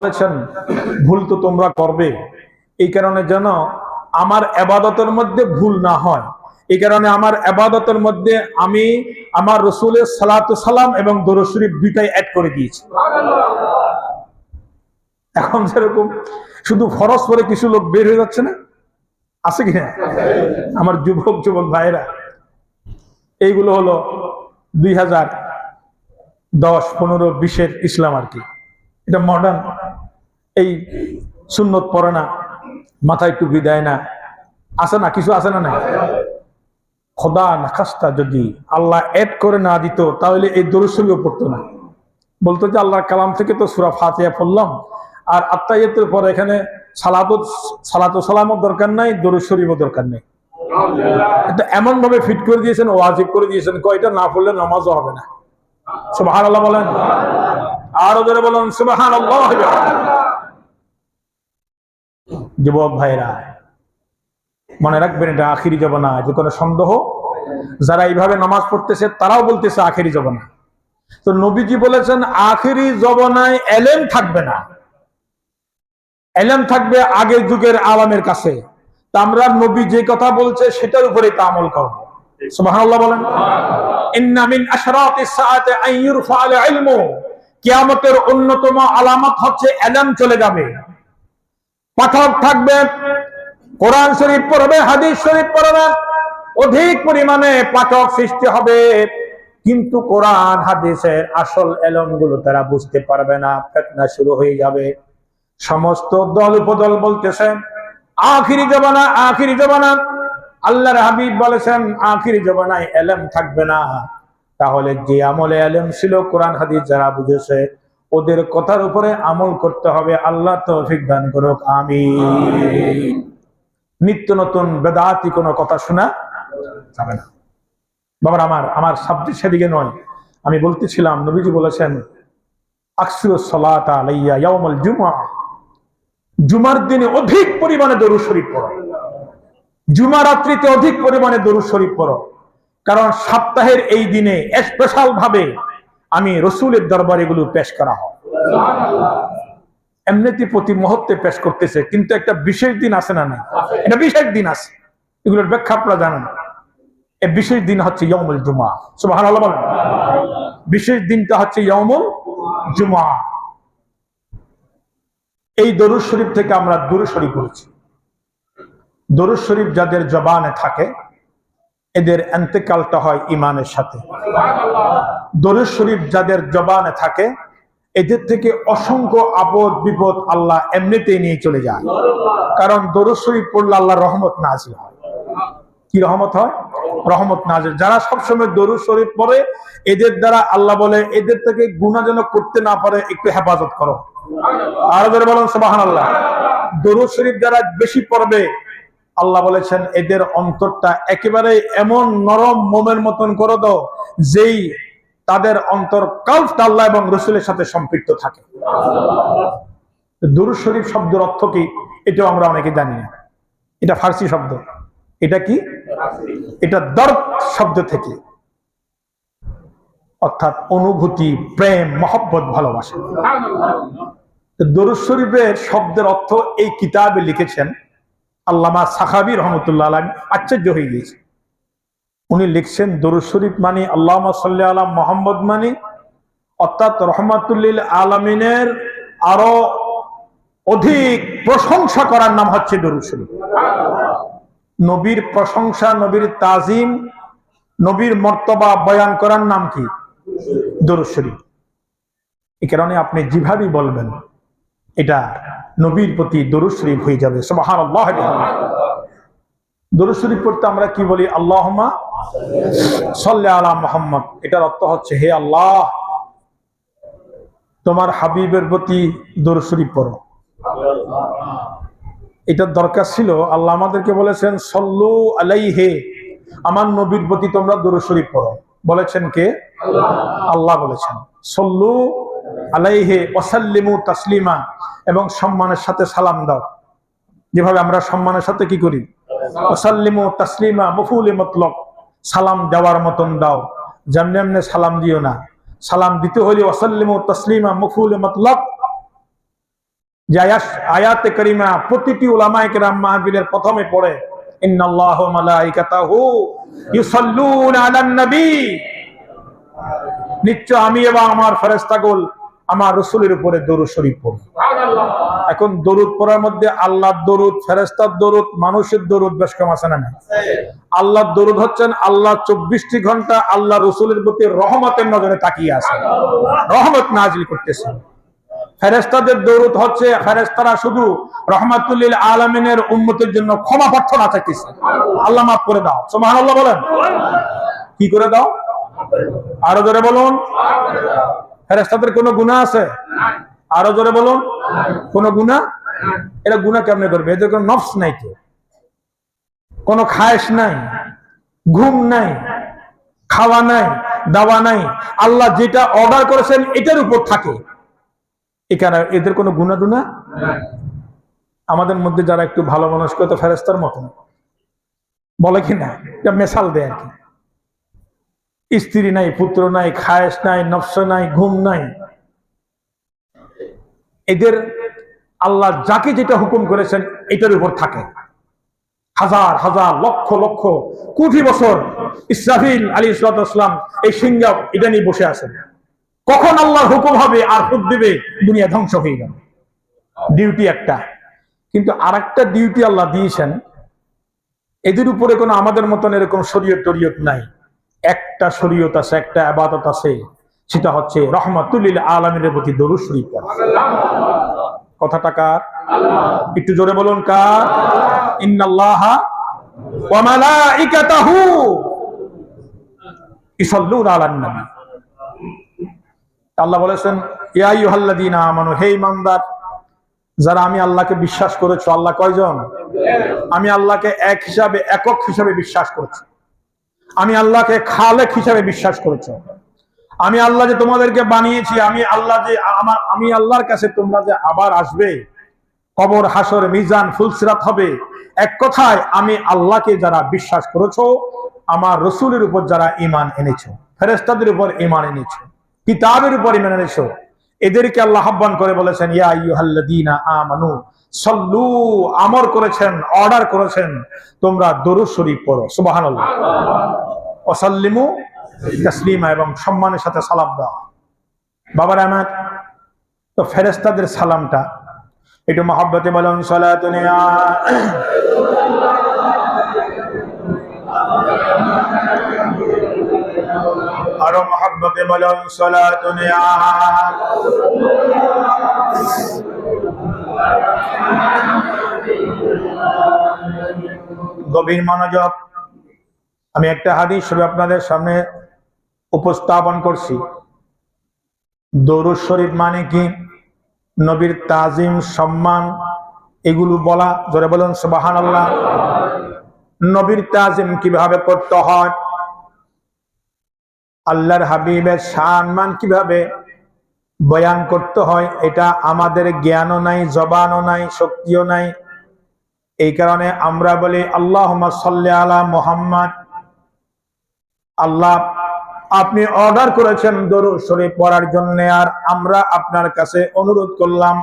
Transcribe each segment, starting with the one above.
বলেছেন ভুল তো তোমরা করবে, এই কারণে যেন আমার ইবাদতের মধ্যে ভুল না হয়, এই কারণে আমার ইবাদতের মধ্যে আমি আমার রাসূলের সালাতু সালাম এবং দরুদ শরীফ দুইটাই অ্যাড করে দিয়েছি। এখন যেরকম শুধু ফরজ পড়ে কিছু লোক বের হয়ে যাচ্ছে না, আছে কি না? আমার যুবক যুবক ভাইরা, এইগুলো হলো 2010, 15, 20-এর ইসলাম আর কি। এটা মডার্ন, এই সুন্নত পড়ে না, মাথায় টুপি দেয় না, আছে না কিছু, আছে না? না, খোদা নাখাস্তা যদি আল্লাহ এড করে না দিত তাহলে এই দরুদ শরীফও পড়তো না। বলতো যে আল্লাহর কালাম থেকে তো সূরা ফাতিহা পড়লাম, আর আত্তাহিয়াতের পর এখানে সালাতু সালামও দরকার নাই, দরুদ শরীফও দরকার নেই। এটা এমন ভাবে ফিট করে দিয়েছেন, ওয়াজিব করে দিয়েছেন, কয়টা না পড়লে নামাজও হবে না। সুবহানাল্লাহ বলেন, আরো জোরে বলেন সুবহানাল্লাহ। যুবক ভাইরা মনে রাখবেন, এটা আখিরি জবানা, যে কোনো সন্দেহ, যারা এইভাবে নামাজ পড়তেছে তারাও বলতেছে আখিরি জবানা। তো নবীজি বলেছেন আখিরি জবানায় এলেম থাকবে না, এলেম থাকবে আগের যুগের আলেমের কাছে। তা আমরা নবী যে কথা বলছে সেটার উপরে তা আমল করব। সুবহানাল্লাহ বলেন। ইন্না মিন আশরাতিস সাআতি আন ইরফা'আল ইলমু, কিয়ামতের অন্যতম আলামত হচ্ছে এলেম চলে যাবে। পাঠক থাকবে, কোরআন শরীফ পড়বে, হাদিস শরীফ পড়বে, অধিক পরিমাণে পাঠক সৃষ্টি হবে, কিন্তু কোরআন হাদিসের আসল এলমগুলো তারা বুঝতে পারবে না, ফিতনা শুরু হয়ে যাবে। সমস্ত দল উপদল বলতেছে আখিরি জবানা, আখিরি জবানা। আল্লাহর হাবিব বলেছেন আখিরি জবানায় এলম থাকবে না। তাহলে যে আমলে এলম ছিল, কোরআন হাদিস যারা বুঝেছে ওদের কথার উপরে আমল করতে হবে। আল্লাহ তৌফিক দান করুক, আমিন। নিত্য নতুন বেদাতি কোনো কথা শোনা যাবে না। বাবার আমার সাবজেক্ট সেদিকে নয়, আমি বলতেছিলাম নবীজি বলেছেন আকসিরুস সালাতা আলাইয়া ইয়াউমুল জুমআহ, জুমার দিনে অধিক পরিমাণে দরুদ শরীফ পড়ো, জুমা রাত্রিতে অধিক পরিমাণে দরুদ শরীফ পড়ো। কারণ সপ্তাহের এই দিনে স্পেশাল ভাবে আমি রাসূলের দরবারে এগুলো পেশ করা হয়। এমনিতে প্রতি মুহূর্তে পেশ করতেছে, কিন্তু একটা বিশেষ দিন আছে না? নাই, এটা বিশেষ দিন আছে, এগুলোর ব্যাখ্যা আপনারা জানেন। এই বিশেষ দিন হচ্ছে ইয়াউমুল জুমআহ। সুবহানাল্লাহ বলেন। বিশেষ দিনটা হচ্ছে ইয়াউমুল জুমআহ। এই দরুদ শরীফ থেকে আমরা দরুদ শরীফ পড়ছি। দরুদ শরীফ যাদের জবানে থাকে এদের ইন্তেকালটা হয় ঈমানের সাথে। দরুদ শরীফ যাদের জবানে থাকে এদের থেকে অসংখ্য আপদ বিপদ আল্লাহ এমনিতেই নিয়ে চলে যায়। কারণ দরুদ শরীফ পড়লে আল্লাহর রহমত নাযিল হয়। কি রহমত হয়? রহমত নাযিল। যারা সবসময় দরুদ শরীফ পড়ে এদের দ্বারা আল্লাহ বলে এদের থেকে গুনাহ যেন করতে না পারে, একটু হেফাজত করো। আরো জোরে বলেন সুবহানাল্লাহ। দরুদ শরীফ যারা বেশি পড়বে আল্লাহ বলেছেন এদের অন্তরটা একেবারে এমন নরম মোমের মতন করে দাও, যেই তাদের অন্তর কালবটা আল্লাহ এবং রাসূলের সাথে সম্পৃক্ত থাকে। দরুদ শরীফ শব্দের অর্থ কি এটাও আমরা অনেকে জানি না। এটা ফার্সি শব্দ। এটা কি? এটা দরদ শব্দ থেকে, অর্থাৎ অনুভূতি, প্রেম, মহব্বত, ভালোবাসা। দরুদ শরীফের শব্দের অর্থ এই কিতাবে লিখেছেন আল্লামা সাখাবী রহমতুল্লাহ আলাইহি, আশ্চর্য হয়ে গিয়েছে। উনি লিখছেন দরুদ শরীফ মানে আল্লাহুম্মা সাল্লি আলা মুহাম্মদ মানে, অর্থাৎ রহমাতুল লিল আলামিনের আরো অধিক প্রশংসা করার নাম হচ্ছে দরুদ শরীফ। নবীর প্রশংসা, নবীর তাজিম, নবীর মর্তবা বয়ান করার নাম কি? দরুদ শরীফ। এই কারণে আপনি যেভাবে বলবেন এটা নবীর প্রতি দরুদ শরীফ হয়ে যাবে। সুবহানাল্লাহ। দরুদ শরীফ পড়তে আমরা কি বলি? আল্লাহুম্মা সাল্লি আলা মুহাম্মদ। এটার অর্থ হচ্ছে হে আল্লাহ তোমার হাবিবের প্রতি দরুদ শরীফ পড়ো। এটার দরকার ছিল, আল্লাহ আমাদেরকে বলেছেন সল্লু আলাইহি, আমার নবীর প্রতি তোমরা দরুদ শরীফ পড়ো। বলেছেন কে? আল্লাহ বলেছেন সল্লু আলাইহি ওয়া সাল্লিমু তাসলিমা, এবং সম্মানের সাথে সালাম দাও। যেভাবে আমরা সম্মানের সাথে কি করি? ওয়া সাল্লিমু তাসলিমা, মফউলে মতলব, সালাম দেওয়ার মতন দাও। যেমনি এমনি সালাম দিও না, সালাম দিতে হলে ওয়া সাল্লিমু তাসলিমা, মফউলে মতলব যে আয়াতে কারিমা প্রতিটি উলামায়ে কেরাম মাহফিলের প্রথমে পড়ে, ইন্নাল্লাহু ওয়া মালাইকাতাহু ইউসাল্লুনা আলান নবী, নিশ্চয় আমি এবং আমার ফেরেশতাগণ আমার রাসূলের উপরে দরুদ শরীফ পড়ি। এখন দরুদ পড়ার মধ্যে আল্লাহর দরুদ, ফেরেশতার দরুদ, মানুষের দরুদ বেশ কম আছে না? আল্লাহর দরুদ হচ্ছেন আল্লাহ 24টি ঘন্টা আল্লাহ রাসূলের প্রতি রহমতের নজরে তাকিয়ে আছে, রহমত নাজিল করতেছে। ফেরেশতাদের দরুদ হচ্ছে ফেরেশতারা শুধু রাহমাতুল লিল আলামিনের উম্মতের জন্য ক্ষমা প্রার্থনা চাইতেছে, আল্লাহ মাফ করে দাও। সুবহানাল্লাহ বলেন। কি করে দাও? আরো জোরে বলুন। ফেরেশতাদের কোনো গুনাহ আছে? আরো জোরে বলুন। কোনো গুনাহ? এরা গুনাহ কেমনে করবে? এদের কোনো নফস নাই, তো কোনো খায়েশ নাই, ঘুম নাই, খাওয়া নাই, দাওয়া নাই, আল্লাহ যেটা অর্ডার করেছেন এটার উপর থাকে। এখানে এদের কোনো গুনাহ টুনা? আমাদের মধ্যে যারা একটু ভালো মানুষ করে তো ফেরেশতার মতন বলে কি না, এটা মেশাল দেয় আর কি। স্ত্রী নাই, পুত্র নাই, খায়েশ নাই, নফস নাই, ঘুম নাই। এদের আল্লাহ যাকে যেটা হুকুম করেছেন এটার উপর থাকে। হাজার হাজার লক্ষ লক্ষ কোটি বছর ইসরাফিল আলাইহিস সালাম এই সিংহাসন এটা নিয়ে বসে আছেন। কখন আল্লাহর হুকুম হবে আর ফুঁক দিবে, দুনিয়া ধ্বংস হয়ে যাবে। ডিউটি একটা। কিন্তু আরেকটা ডিউটি আল্লাহ দিয়েছেন, এদের উপরে কোনো আমাদের মতন এরকম শরীয়ত টরিয়ত নাই। একটা শরীয়ত আছে, একটা ইবাদত আছে, সেটা হচ্ছে রাহমাতুল লিল আলামিনের প্রতি দরুদ শরীফ পড়া। কথাটা কার? একটু জোরে বলুন, কার? ইন্নাল্লাহা ওয়া মালাইকাতাহু ইউসাল্লুনা আলান নবী। আল্লাহ বলেছেন, ইয়া আইয়ুহাল্লাযীনা আমানু, হে ঈমানদার যারা আমি আল্লাহকে বিশ্বাস করেছো। আল্লাহ কয়জন? আমি আল্লাহকে এক হিসাবে, একক হিসাবে বিশ্বাস করেছি। আমি আল্লাহকে খালেক হিসাবে বিশ্বাস করেছি। আমি আল্লাহ যে তোমাদেরকে বানিয়েছি, আমি আল্লাহর কাছে তোমরা যে আবার আসবে, কবর, হাসর, মিজান, ফুলসিরাত হবে। এক কথায় আমি আল্লাহকে যারা বিশ্বাস করেছো, আমার রাসূলের উপর যারা ঈমান এনেছো, ফেরেশতাদের উপর ঈমান এনেছো, কিতাবের উপর ঈমান এনেছো, এদেরকে আল্লাহ আহ্বান করে বলেছেন, ইয়া আইয়ুহাল্লাযীনা আমানু সাল্লু, আমর করেছেন, অর্ডার করেছেন, তোমরা দরুদ শরীফ পড়ো। সুবহানাল্লাহ। ওয়া সাল্লিমু তাসলিমা, এবং সম্মানের সাথে সালাম দাও। বাবার আমার তো ফেরেশতাদের সালামটা একটু মহব্বতে বলুন, সালাতুন ইয়া, আরো মহব্বতে বলুন, সালাতুন ইয়া। গভীর মনোযোগ। আমি একটা হাদিস শরীফ আপনাদের সামনে উপস্থাপন করছি। দরুদ শরীফ মানে কি? নবীর তাজিম, সম্মান, এগুলো বলা। জোরে বলুন সুবহানাল্লাহ। নবীর তাজিম কিভাবে করতে হয়, আল্লাহর হাবিবের সম্মান কিভাবে বয়ান করতে হয়, এটা আমাদের জ্ঞানও নাই, জবানও নাই, শক্তিও নাই। এই কারণে আমরা বলি আল্লাহুম্মা সাল্লি আলা মুহাম্মদ। আল্লাহ আপনি অর্ডার করেছেন দরুদ শরীফ পড়ার জন্য, আর আমরা আপনার কাছে অনুরোধ করলাম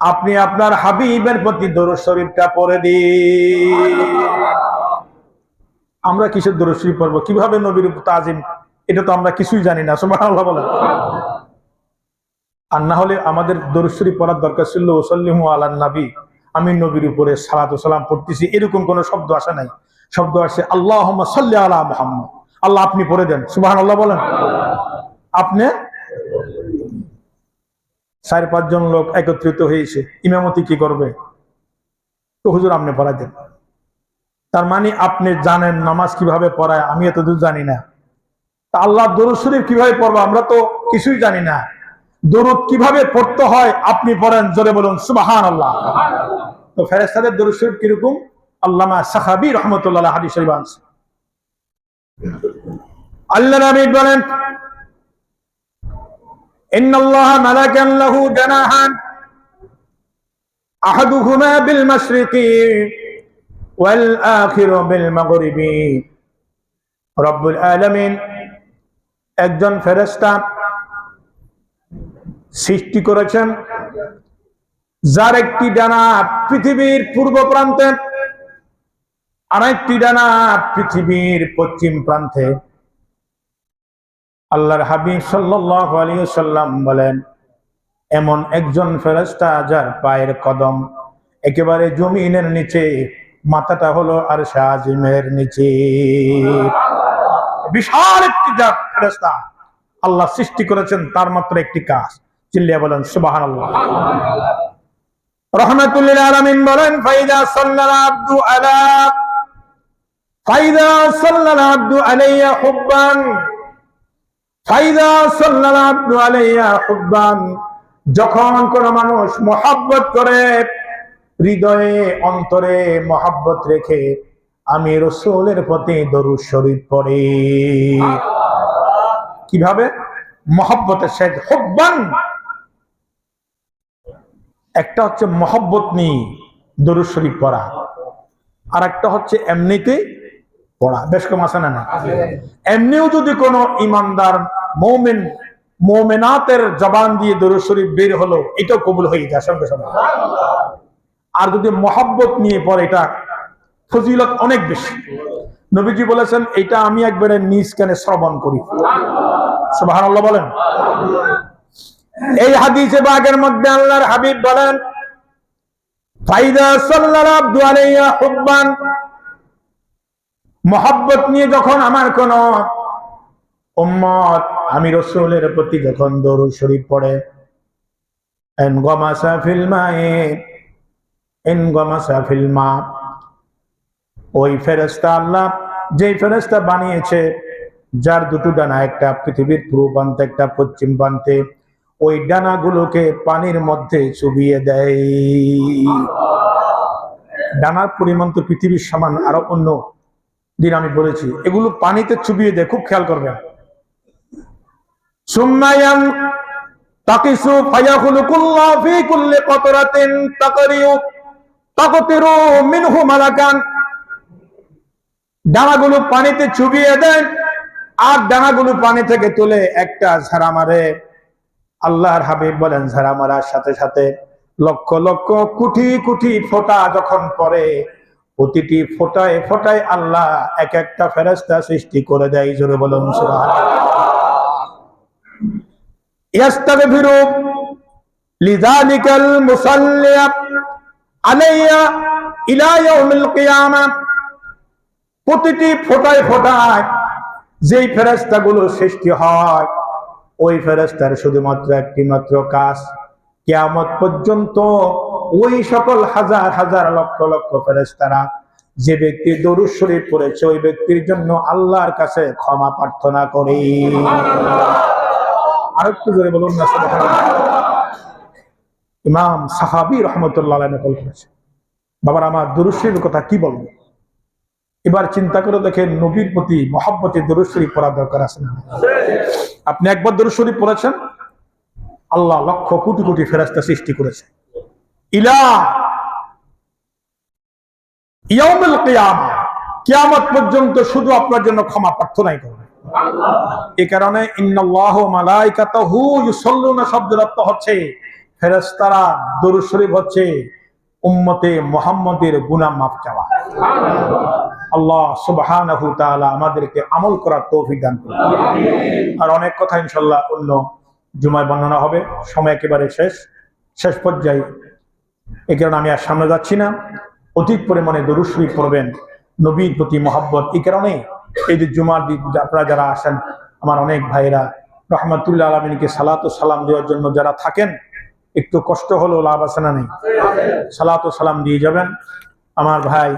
আপনি আপনার হাবিবের প্রতি দরুদ শরীফটা পড়ে দিন। আমরা কিসের দরুদ শরীফ পড়বো, কিভাবে নবীর তাজিম, এটা তো আমরা কিছুই জানি না। সুবহানাল্লাহ বলেন। আর না হলে আমাদের দরুদ শরীফ পড়ার দরকার ছিল সাল্লিমু আলান নবী, আমি নবীর উপরে সালাতু সালাম পড়তেছি, এরকম কোন শব্দ আসে নাই। শব্দ আসে আল্লাহুম্মা সাল্লি আলা মুহাম্মদ। আল্লাহ আপনি পড়ে দেন। সুবহানাল্লাহ বলেন। আপনি 4-5 জন লোক একত্রিত হয়েছে, ইমামতি কি করবে? তো হুজুর আপনি পড়াই দেন। তার মানে আপনি জানেন নামাজ কিভাবে পড়ায়, আমি এতদূর জানি না। তা আল্লাহ দরুদ শরীফ কিভাবে পড়বো, আমরা তো কিছুই জানি না। দরুদ কিভাবে পড়তে হয় আপনি পড়েন, জোরে বলুন সুবহানাল্লাহ। তো ফেরেশতাদের দরুদ শরীফ কিরকম? আল্লামা সাহাবী রাহমাতুল্লাহ হাদিস শরীফ আছে। আল্লাহ নবী বলেন, ইন্নাল্লাহা মালাকান লাহু জানাহান আহাদুহুমা বিল মাশরিকি ওয়াল আখিরু বিল মাগরিবি। রব্বুল আলামিন একজন ফেরেশতা সৃষ্টি করেছেন, যার একটি ডানা পৃথিবীর পূর্ব প্রান্তে, আরেকটি ডানা পৃথিবীর পশ্চিম প্রান্তে। আল্লাহর হাবিব সাল্লাল্লাহু আলাইহি ওয়াসাল্লাম বলেন, এমন একজন ফেরেশতা যার পায়ের কদম একেবারে জমিনের নিচে, মাথাটা হলো আরশে আজিমের নিচে। বিশাল একটি জাত ফেরেশতা আল্লাহ সৃষ্টি করেছেন, তার মাত্র একটি কাজ। চিল্লিয়ে বলেন সুবহানাল্লাহ। রাহমাতুল লিল আলামিন বলেন, ফাইদা সাল্লাল আবদু আলা ফাইদা সাল্লাল আবদু আলাইয়া হুব্বান ফাইদা সাল্লাল আবদু আলাইয়া হুব্বান, যখন কোন মানুষ মহব্বত করে, হৃদয়ে অন্তরে মহব্বত রেখে আমি রাসূলের প্রতি দরুদ শরীফ পড়ি। কিভাবে? মহব্বতের সাথে। হুব্বান একটা হচ্ছে মহব্বত নিয়ে দরুদ শরীফ পড়া, আর একটা হচ্ছে এমনিতে পড়া। বেশ কম আছে না? এমনিও যদি কোনো ইমানদার মুমিন মুমিনাতের জবান দিয়ে দরুদ শরীফ বের হলো, এটাও কবুল হয়ে যায় সঙ্গে সঙ্গে। আর যদি মহব্বত নিয়ে পড়ে, এটা ফজিলত অনেক বেশি। নবীজি বলেছেন, এটা আমি একবারে নিজ কানে শ্রবণ করি। সুবহানাল্লাহ বলেন। এই হাদিসে পাকের মধ্যে আল্লাহর হাবিব বলেন, ফাইদা সাল্লাল আবদু আলাইয়া হুব্বান, মহব্বত নিয়ে যখন আমার কোন উম্মত আমি রাসূলের প্রতি যখন দরুদ শরীফ পড়ে, ইনগামাসা ফিল মায়ে ইনগামাসা ফিল মা, ওই ফেরেশতা আল্লাহ যেই ফেরেশতা বানিয়েছে, যার দুটো ডানা, একটা পৃথিবীর পূর্ব প্রান্তে একটা পশ্চিম প্রান্তে, ওই ডানাগুলোকে পানির মধ্যে চুবিয়ে দেয়। ডানার পরিমাণ তো পৃথিবীর সমান, আরো অন্য দিন আমি বলেছি, এগুলো পানিতে চুবিয়ে দেয়, খুব খেয়াল করবেন। সুম্মায়ান তাকিসু ফায়াখলুকুল্লাহু ফি কুল্লি কতরাতিন তাকতিরু মিনহু মালাকান, ডানাগুলো পানিতে চুবিয়ে দেয়, আর ডানাগুলো পানি থেকে তুলে একটা ঝাড়া মারে। আল্লাহর হাবিব বলেন, ঝাড়া মারার সাথে সাথে লক্ষ লক্ষ কোটি কোটি ফোঁটা যখন পড়ে, প্রতিটি ফোঁটায় ফোঁটায় আল্লাহ এক একটা ফেরেশতা সৃষ্টি করে দেয়। জোরে বলুন সুবহানাল্লাহ। ইস্তাগফিরু লিযালিকাল মুসাল্লি আলাইয়া ইলা ইয়াউমিল কিয়ামাহ, প্রতিটি ফোঁটায় ফোঁটায় যেই ফেরেশতাগুলো সৃষ্টি হয়, ওই ফেরেশতার শুধুমাত্র একটি মাত্র কাজ, কিয়ামত পর্যন্ত ওই সকল হাজার হাজার লক্ষ লক্ষ ফেরেশতারা যে ব্যক্তি দরুদ শরীফ পড়েছে, ওই ব্যক্তির জন্য আল্লাহর কাছে ক্ষমা প্রার্থনা করে। আরেকটু জোরে বলুন না সুবহানাল্লাহ। ইমাম সাহাবী রাহমাতুল্লাহ আলাইহি নকল করেছে। বাবার আমার দরুদ শরীফের কথা কি বলবো? এবার চিন্তা করে দেখেন, নবীর প্রতি মহব্বতে দরুদ শরীফ পড়া দরকার আছে না? আপনি একবার দরুদ শরীফ পড়েছেন, আল্লাহ লক্ষ কোটি কোটি ফেরেশতা সৃষ্টি করেছে। ইলা ইয়াউমিল কিয়ামা, কিয়ামত পর্যন্ত শুধু আপনার জন্য ক্ষমা প্রার্থনাই করবে। এই কারণে ইন্নাল্লাহু ওয়া মালাইকাতাহু ইউসাল্লুনা শব্দের অর্থ হচ্ছে ফেরেশতারা, দরুদ শরীফ হচ্ছে উম্মতে মুহাম্মাদের গুনাহ মাফ চাওয়া। আল্লাহ সুবহানাহু ওয়া তাআলা আমাদেরকে আমল করার তৌফিক দান করুন। আর অনেক কথা ইনশাআল্লাহ অন্য জুমায় বর্ণনা হবে, সময় একেবারে শেষ পর্যায়ে। এই কারণে আমি আর সামনে যাচ্ছি না। অধিক পরিমাণে দরুদ শরীফ পড়বেন, নবীর প্রতি মহব্বত। এই কারণে এই যে জুমার দিন আপনারা যারা আসেন, আমার অনেক ভাইরা রাহমাতুল্লাহ আলামিনকে সালাত ও সালাম দেওয়ার জন্য যারা থাকেন, একটু কষ্ট হলেও লাভ আছে না নেই? সালাত ও সালাম দিয়ে যাবেন। আমার ভাই